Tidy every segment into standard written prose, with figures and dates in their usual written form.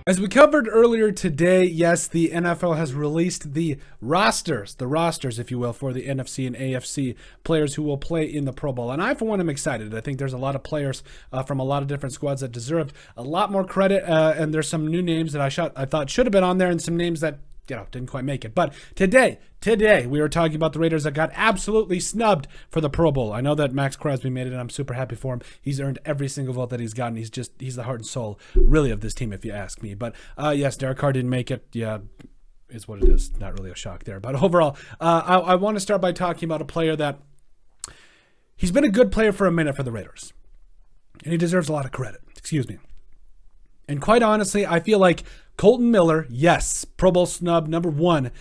As we covered earlier today, yes, the NFL has released the rosters, if you will, for the NFC and AFC players who will play in the Pro Bowl. And I, for one, am excited. I think there's a lot of players from a lot of different squads that deserve a lot more credit. And there's some new names that I thought should have been on there, and some names that didn't quite make it. But today we were talking about the Raiders that got absolutely snubbed for the Pro Bowl. I know that Max Crosby made it, and I'm super happy for him. He's earned every single vote that he's gotten. He's the heart and soul, really, of this team, if you ask me. But yes, Derek Carr didn't make it. Yeah, is what it is. Not really a shock there. But overall, I want to start by talking about a player that he's been a good player for a minute for the Raiders, and he deserves a lot of credit. Excuse me. And quite honestly, I feel like Kolton Miller, yes, Pro Bowl snub number 1,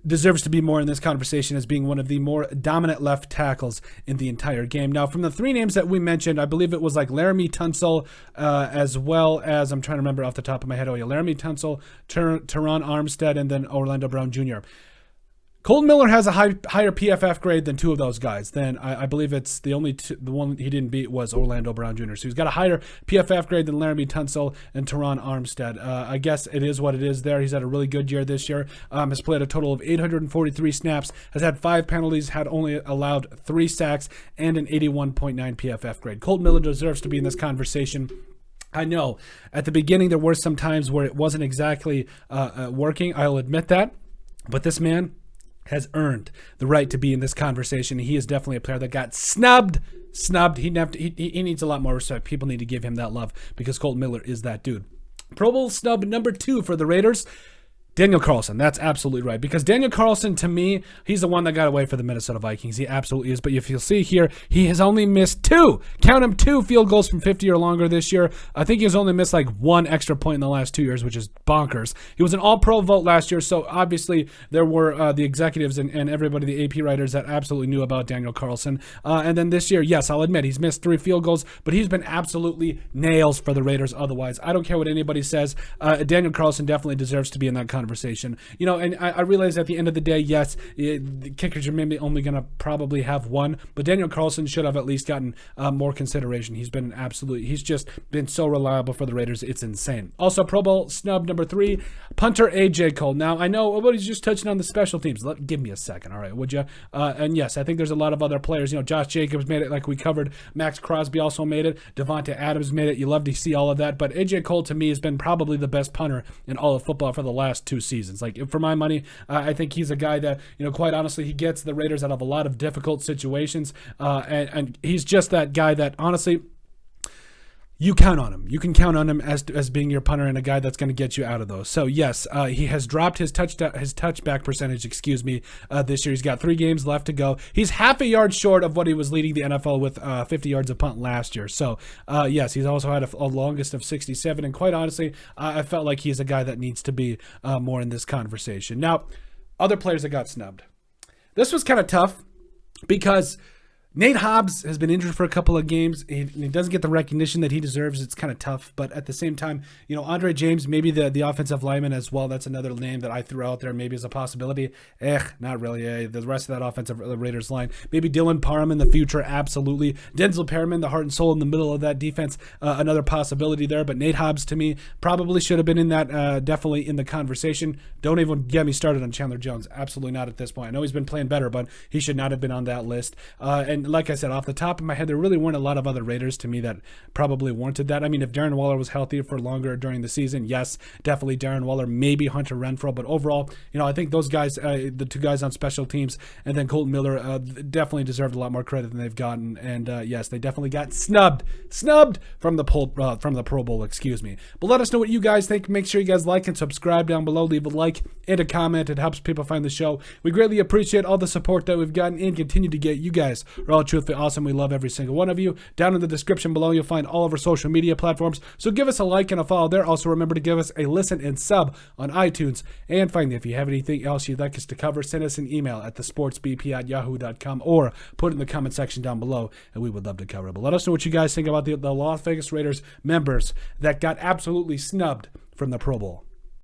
deserves to be more in this conversation as being one of the more dominant left tackles in the entire game. Now, from the 3 names that we mentioned, I believe it was like Laramie Tunsil, as well as, I'm trying to remember off the top of my head, Laramie Tunsil, Teron Armstead, and then Orlando Brown Jr. Kolton Miller has a higher PFF grade than 2 of those guys. Then I believe it's the one he didn't beat was Orlando Brown Jr. So he's got a higher PFF grade than Laramie Tunsil and Teron Armstead. I guess it is what it is there. He's had a really good year this year. Has played a total of 843 snaps, has had 5 penalties, had only allowed 3 sacks, and an 81.9 PFF grade. Kolton Miller deserves to be in this conversation. I know at the beginning there were some times where it wasn't exactly working. I'll admit that. But this man has earned the right to be in this conversation. He is definitely a player that got snubbed. He needs a lot more respect. People need to give him that love because Kolton Miller is that dude. Pro Bowl snub number 2 for the Raiders, Daniel Carlson. That's absolutely right. Because Daniel Carlson, to me, he's the one that got away for the Minnesota Vikings. He absolutely is. But if you'll see here, he has only missed 2 field goals from 50 or longer this year. I think he's only missed like 1 extra point in the last 2 years, which is bonkers. He was an all-pro vote last year, so obviously there were the executives and everybody, the AP writers, that absolutely knew about Daniel Carlson. And then this year, yes, I'll admit, he's missed 3 field goals, but he's been absolutely nails for the Raiders otherwise. I don't care what anybody says. Daniel Carlson definitely deserves to be in that conversation. And I realize at the end of the day, yes, the kickers are maybe only going to probably have 1, but Daniel Carlson should have at least gotten more consideration. He's just been so reliable for the Raiders. It's insane. Also, Pro Bowl snub number 3, punter AJ Cole. Now, I know everybody's just touching on the special teams. Give me a second, all right, would you? And yes, I think there's a lot of other players. Josh Jacobs made it, like we covered. Max Crosby also made it. Devontae Adams made it. You love to see all of that, but AJ Cole, to me, has been probably the best punter in all of football for the last 2 seasons. Like, for my money, I think he's a guy that, quite honestly, he gets the Raiders out of a lot of difficult situations, and he's just that guy that, honestly, you count on him. You can count on him as being your punter and a guy that's going to get you out of those. So yes, he has dropped his touchback percentage. This year. He's got 3 games left to go. He's half a yard short of what he was leading the NFL with 50 yards a punt last year. So yes, he's also had a longest of 67. And quite honestly, I felt like he's a guy that needs to be more in this conversation. Now, other players that got snubbed. This was kind of tough because Nate Hobbs has been injured for a couple of games. He doesn't get the recognition that he deserves. It's kind of tough. But at the same time, Andre James, maybe the offensive lineman as well. That's another name that I threw out there maybe as a possibility. Not really. The rest of that offensive Raiders line. Maybe Dylan Parham in the future, absolutely. Denzel Perryman, the heart and soul in the middle of that defense, another possibility there. But Nate Hobbs, to me, probably should have been in that, definitely in the conversation. Don't even get me started on Chandler Jones. Absolutely not at this point. I know he's been playing better, but he should not have been on that list. And like I said, off the top of my head, there really weren't a lot of other Raiders to me that probably warranted that. I mean, if Darren Waller was healthy for longer during the season, yes, definitely Darren Waller, maybe Hunter Renfrow. But overall, I think those guys, the 2 guys on special teams, and then Kolton Miller, definitely deserved a lot more credit than they've gotten. And yes, they definitely got snubbed from the Pro Bowl. Excuse me. But let us know what you guys think. Make sure you guys like and subscribe down below. Leave a like and a comment. It helps people find the show. We greatly appreciate all the support that we've gotten and continue to get. You guys are all truthfully awesome. We love every single one of you. Down in the description below, you'll find all of our social media platforms. So give us a like and a follow there. Also, remember to give us a listen and sub on iTunes. And finally, if you have anything else you'd like us to cover, send us an email at thesportsbp@yahoo.com or put it in the comment section down below, and we would love to cover it. But let us know what you guys think about the Las Vegas Raiders members that got absolutely snubbed from the Pro Bowl.